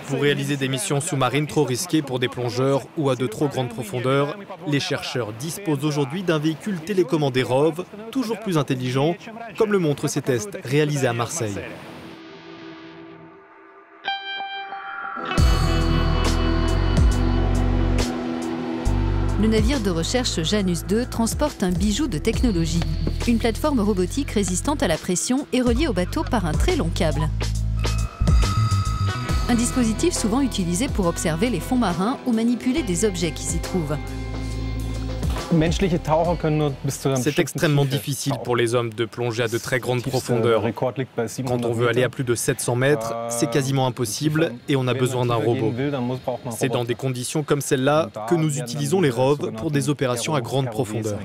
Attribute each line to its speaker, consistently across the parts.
Speaker 1: Pour réaliser des missions sous-marines trop risquées pour des plongeurs ou à de trop grandes profondeurs, les chercheurs disposent aujourd'hui d'un véhicule télécommandé ROV, toujours plus intelligent, comme le montrent ces tests réalisés à Marseille.
Speaker 2: Le navire de recherche Janus II transporte un bijou de technologie. Une plateforme robotique résistante à la pression est reliée au bateau par un très long câble. Un dispositif souvent utilisé pour observer les fonds marins ou manipuler des objets qui s'y trouvent.
Speaker 1: C'est extrêmement difficile pour les hommes de plonger à de très grandes profondeurs. Quand on veut aller à plus de 700 mètres, c'est quasiment impossible et on a besoin d'un robot. C'est dans des conditions comme celle-là que nous utilisons les ROV pour des opérations à grande profondeur.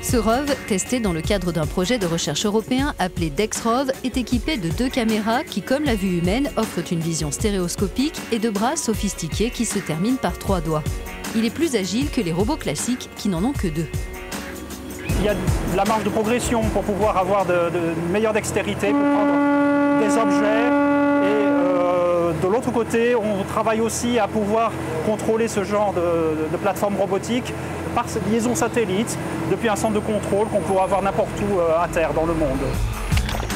Speaker 2: Ce ROV, testé dans le cadre d'un projet de recherche européen appelé DEX-ROV, est équipé de 2 caméras qui, comme la vue humaine, offrent une vision stéréoscopique et de bras sophistiqués qui se terminent par 3 doigts. Il est plus agile que les robots classiques qui n'en ont que 2.
Speaker 3: Il y a de la marge de progression pour pouvoir avoir de meilleure dextérité pour prendre des objets. Et de l'autre côté, on travaille aussi à pouvoir contrôler ce genre de plateforme robotique par cette liaison satellite depuis un centre de contrôle qu'on pourra avoir n'importe où à terre dans le monde.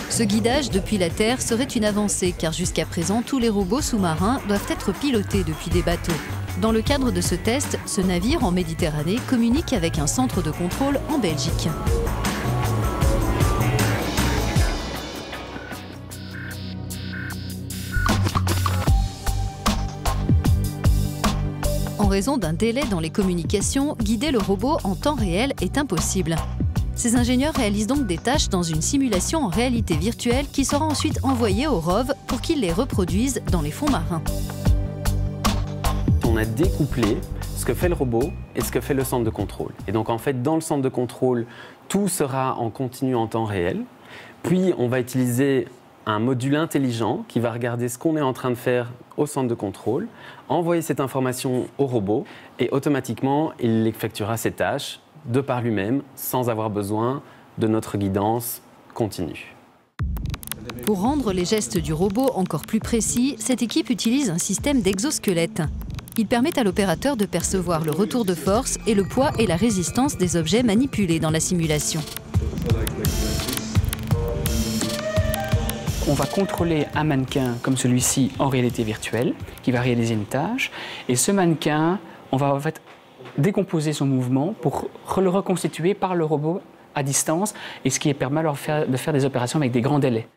Speaker 2: Ce guidage depuis la Terre serait une avancée car jusqu'à présent, tous les robots sous-marins doivent être pilotés depuis des bateaux. Dans le cadre de ce test, ce navire en Méditerranée communique avec un centre de contrôle en Belgique. En raison d'un délai dans les communications, guider le robot en temps réel est impossible. Ces ingénieurs réalisent donc des tâches dans une simulation en réalité virtuelle qui sera ensuite envoyée au ROV pour qu'ils les reproduisent dans les fonds marins.
Speaker 4: On a découplé ce que fait le robot et ce que fait le centre de contrôle. Et donc en fait, dans le centre de contrôle, tout sera en continu en temps réel. Puis on va utiliser un module intelligent qui va regarder ce qu'on est en train de faire au centre de contrôle, envoyer cette information au robot et automatiquement, il effectuera ses tâches de par lui-même sans avoir besoin de notre guidance continue.
Speaker 2: Pour rendre les gestes du robot encore plus précis, cette équipe utilise un système d'exosquelette. Il permet à l'opérateur de percevoir le retour de force et le poids et la résistance des objets manipulés dans la simulation.
Speaker 5: On va contrôler un mannequin comme celui-ci en réalité virtuelle, qui va réaliser une tâche. Et ce mannequin, on va en fait décomposer son mouvement pour le reconstituer par le robot à distance, et ce qui permet alors de faire des opérations avec des grands délais.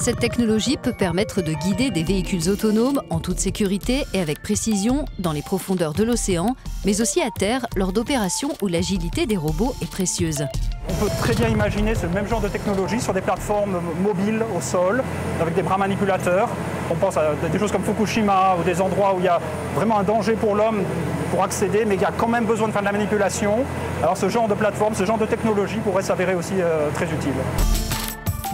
Speaker 2: Cette technologie peut permettre de guider des véhicules autonomes en toute sécurité et avec précision dans les profondeurs de l'océan, mais aussi à terre lors d'opérations où l'agilité des robots est précieuse.
Speaker 3: On peut très bien imaginer ce même genre de technologie sur des plateformes mobiles au sol, avec des bras manipulateurs. On pense à des choses comme Fukushima ou des endroits où il y a vraiment un danger pour l'homme pour accéder, mais il y a quand même besoin de faire de la manipulation. Alors ce genre de plateforme, ce genre de technologie pourrait s'avérer aussi très utile.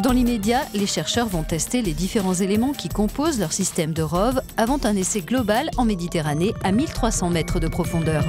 Speaker 2: Dans l'immédiat, les chercheurs vont tester les différents éléments qui composent leur système de ROV avant un essai global en Méditerranée à 1300 mètres de profondeur.